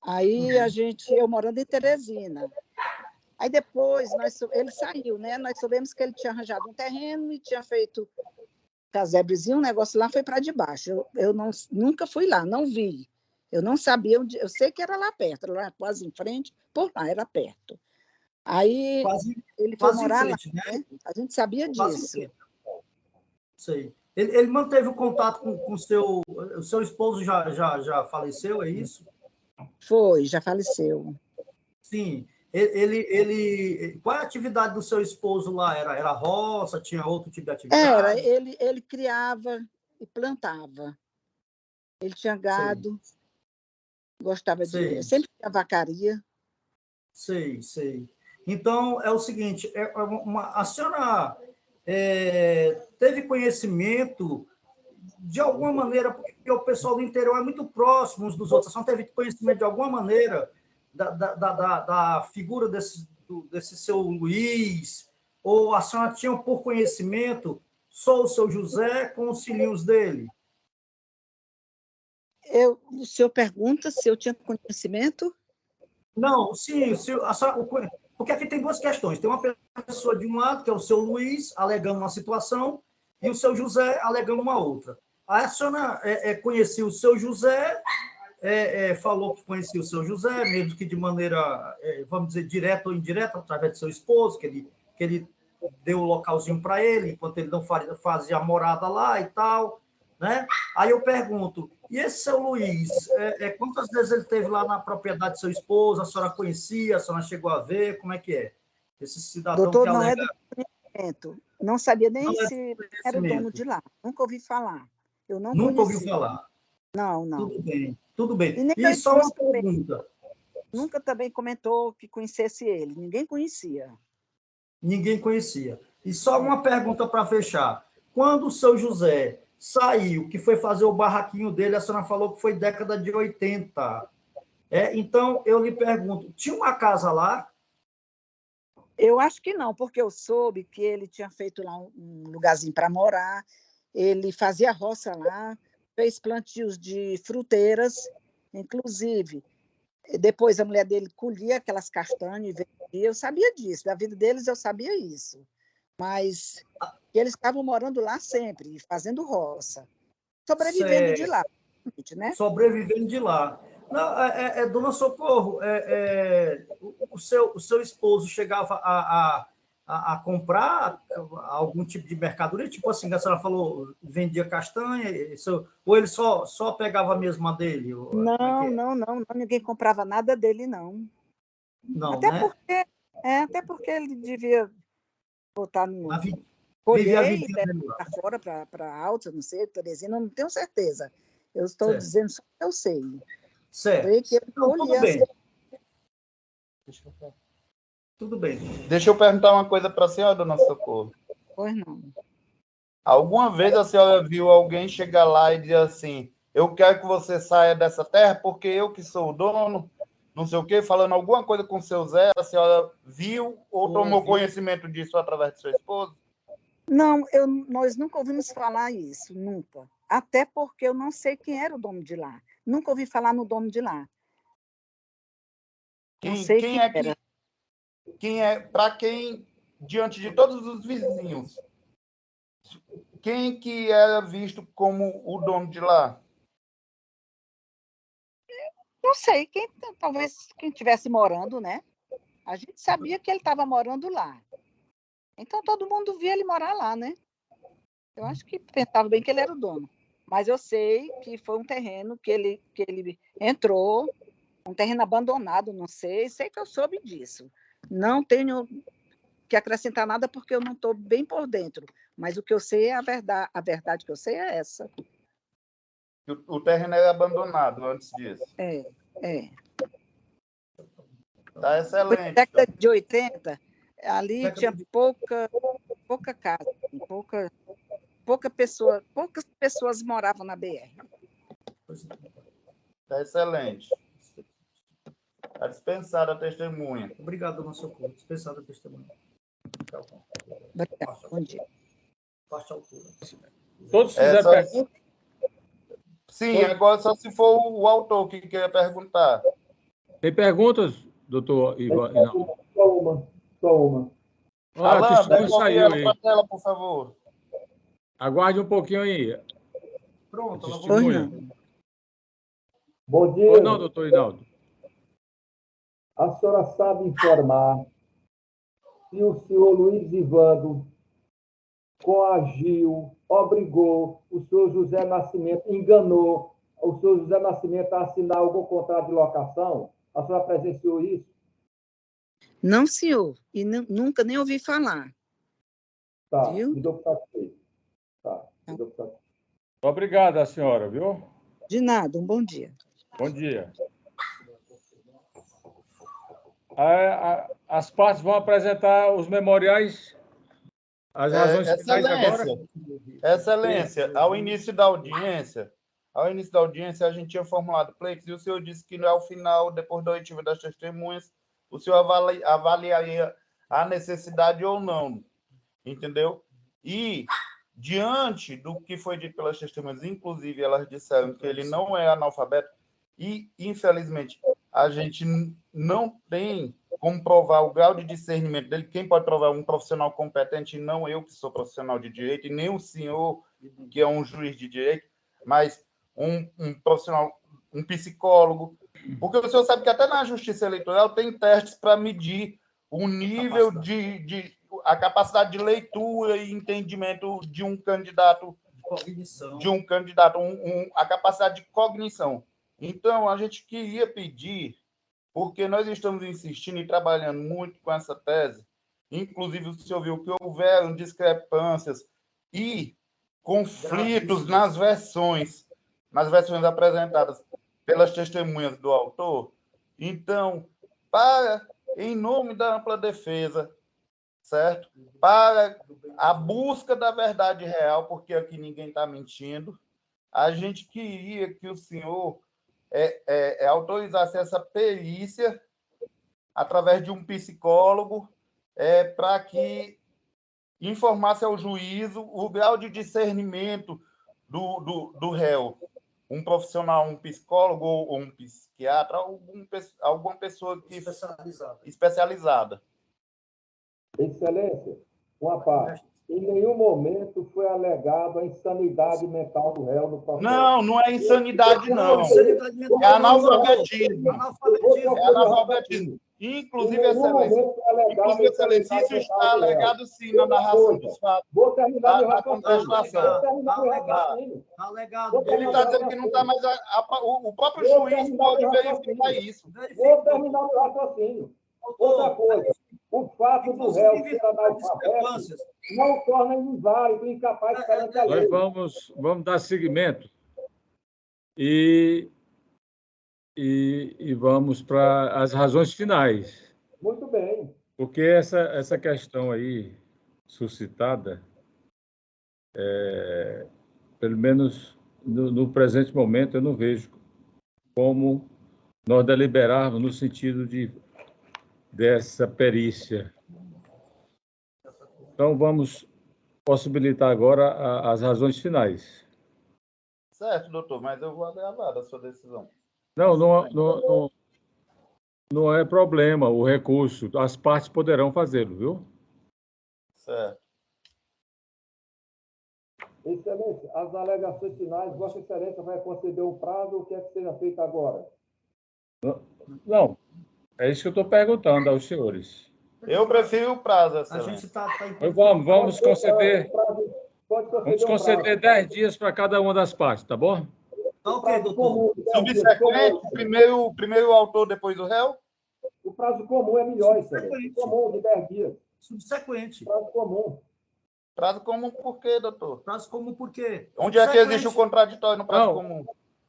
Aí eu morando em Teresina. Aí depois ele saiu, né? Nós soubemos que ele tinha arranjado um terreno e tinha feito casebrezinho, um negócio lá foi para debaixo. Eu nunca fui lá, não vi. Eu não sabia onde. Eu sei que era lá perto, lá quase em frente, por lá, era perto. Aí ele foi morar frente, lá, né? A gente sabia disso. Sei. Ele manteve o contato com o seu esposo, já faleceu, é isso? Foi, já faleceu. Sim. Qual é a atividade do seu esposo lá? Era roça? Tinha outro tipo de atividade? Ele criava e plantava. Ele tinha gado, gostava de... Sempre tinha vacaria. Sei. Então, é o seguinte, a senhora teve conhecimento, de alguma maneira, porque o pessoal do interior é muito próximo uns dos outros, a senhora teve conhecimento de alguma maneira da figura desse seu Luiz, ou a senhora tinha por conhecimento só o seu José com os filhinhos dele? O senhor pergunta se eu tinha conhecimento? Não, sim, porque aqui tem 2 questões. Tem uma pessoa de um lado, que é o seu Luiz, alegando uma situação, e o seu José alegando uma outra. Aí a senhora conhecia o seu José, falou que conhecia o seu José, mesmo que de maneira, vamos dizer, direta ou indireta, através do seu esposo, que ele deu o localzinho para ele, enquanto ele não fazia a morada lá e tal, né? Aí eu pergunto, e esse seu Luiz, quantas vezes ele esteve lá na propriedade do seu esposo? A senhora conhecia? A senhora chegou a ver? Como é que é? Esse cidadão doutor, que não alega... é do conhecimento. Não sabia nem se era o dono de lá. Nunca ouvi falar. Eu não Nunca conheci. ouviu falar? Não. Tudo bem. E nem só uma pergunta. nunca também comentou que conhecesse ele. Ninguém conhecia. Ninguém conhecia. E só uma pergunta para fechar. Quando o seu José saiu, que foi fazer o barraquinho dele, a senhora falou que foi década de 80. Então, eu lhe pergunto, tinha uma casa lá? Eu acho que não, porque eu soube que ele tinha feito lá um lugarzinho para morar, ele fazia roça lá, fez plantios de fruteiras, inclusive. Depois a mulher dele colhia aquelas castanhas e vendia. Eu sabia disso, da vida deles eu sabia isso. Mas eles estavam morando lá sempre, fazendo roça, sobrevivendo de lá, né? Sobrevivendo de lá. Não, dona Socorro, o seu esposo chegava a comprar algum tipo de mercadoria? Tipo assim, a senhora falou, vendia castanha, ou ele só pegava mesmo a dele? Não, ninguém comprava nada dele, não. Não, até né? Até porque ele devia botar no Viver colher a e vida levar para fora, para Alta, não sei, Teresina, não tenho certeza. Eu estou dizendo só que eu sei. Certo. Sei que ele colhia. Tudo bem. Deixa eu perguntar uma coisa para a senhora, dona Socorro. Pois não. Alguma vez a senhora viu alguém chegar lá e dizer assim, eu quero que você saia dessa terra porque eu que sou o dono, não sei o quê, falando alguma coisa com o seu Zé, a senhora viu ou tomou conhecimento disso através de seu esposo? Não, nós nunca ouvimos falar isso, nunca. Até porque eu não sei quem era o dono de lá. Nunca ouvi falar no dono de lá. Para quem, diante de todos os vizinhos, quem que era visto como o dono de lá? Não sei, talvez quem estivesse morando, né? A gente sabia que ele estava morando lá. Então todo mundo via ele morar lá, né? Eu acho que pensava bem que ele era o dono. Mas eu sei que foi um terreno que ele entrou, um terreno abandonado, não sei que eu soube disso. Não tenho que acrescentar nada porque eu não estou bem por dentro. Mas o que eu sei é a verdade que eu sei é essa. O terreno era abandonado antes disso. Tá excelente. Na década de 80, ali tinha pouca casa, poucas pessoas moravam na BR. Tá excelente. Está dispensada a testemunha. Obrigado, dona Socorro. Dispensada a testemunha. Obrigado. Bom dia. Baixa altura. Todos fizeram pergunta? Sim, agora só se for o autor que queria perguntar. Tem perguntas, doutor Ivaldo? Só uma. Alan, devolve ela para a tela, por favor. Aguarde um pouquinho aí. Pronto. Bom dia. Ou não, doutor Hinaldo? A senhora sabe informar se o senhor Luiz Ivando coagiu, obrigou o senhor José Nascimento, enganou o senhor José Nascimento a assinar algum contrato de locação? A senhora presenciou isso? Não, senhor. E nunca nem ouvi falar. Tá, viu? me dou para Tá, me dou para Obrigado, a senhora, viu? De nada, um bom dia. Bom dia. As partes vão apresentar os memoriais, as razões finais agora. Excelência, ao início da audiência, a gente tinha formulado pleitos e o senhor disse que ao final, depois da oitiva das testemunhas, o senhor avaliaria a necessidade ou não, entendeu? E, diante do que foi dito pelas testemunhas, inclusive elas disseram que ele não é analfabeto, e, infelizmente, a gente não tem como provar o grau de discernimento dele. Quem pode provar um profissional competente, não eu, que sou profissional de direito, e nem o senhor, que é um juiz de direito, mas um profissional, um psicólogo. Porque o senhor sabe que até na justiça eleitoral tem testes para medir o nível a capacidade de leitura e entendimento de um candidato, a capacidade de cognição. Então, a gente queria pedir, porque nós estamos insistindo e trabalhando muito com essa tese, inclusive o senhor viu que houveram discrepâncias e conflitos nas versões apresentadas pelas testemunhas do autor, Então, em nome da ampla defesa, certo? Para a busca da verdade real, porque aqui ninguém está mentindo, a gente queria que o senhor autorizasse essa perícia através de um psicólogo para que informasse ao juízo o grau de discernimento do réu. Um profissional, um psicólogo ou um psiquiatra, alguma pessoa especializada. Excelência, uma parte. Em nenhum momento foi alegado a insanidade mental do réu no processo. Não é insanidade, não. É analfabetismo. É analfabetismo. Inclusive, Excelência, isso está alegado, sim, na narração dos fatos. Vou terminar meu Da raciocínio. contestação. Ele está dizendo que não está mais... O próprio juiz pode verificar isso. Vou terminar meu raciocínio. Outra coisa, o fato do réu ser analfabeto não torna inválido e incapaz de perante a lei. Nós vamos dar seguimento e vamos para as razões finais. Muito bem. Porque essa questão aí suscitada, pelo menos no presente momento, eu não vejo como nós deliberarmos no sentido dessa perícia. Então, vamos possibilitar agora as razões finais. Certo, doutor, mas eu vou agravar a sua decisão. Não é problema o recurso. As partes poderão fazê-lo, viu? Certo. Excelência, as alegações finais, Vossa Excelência vai conceder um prazo, o que é que seja feito agora? Não, é isso que eu estou perguntando aos senhores. Eu prefiro o prazo, A Excelência. gente está... Vamos conceder... Pode Vamos conceder 10 dias para cada uma das partes, tá bom? Tá ok, doutor. Subsequente, primeiro o autor, depois o réu? O prazo comum é melhor, Excelência. Comum, de 10 dias. Subsequente. Prazo comum. Prazo comum por quê, doutor? Prazo comum por quê? Onde é que existe o contraditório no prazo comum?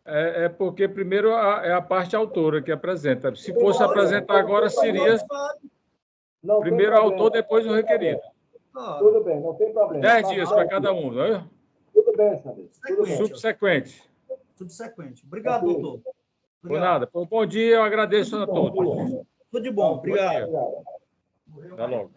É porque primeiro é a parte autora que apresenta. Se fosse apresentar agora, seria primeiro o autor, depois o requerido. Tudo bem, não tem problema. 10 dias para cada um, não é? Tudo bem, Excelência. Subsequente. Subsequente. Obrigado, doutor. Por nada. Por bom dia, eu agradeço a todos. Tudo de bom. Obrigado. Até logo.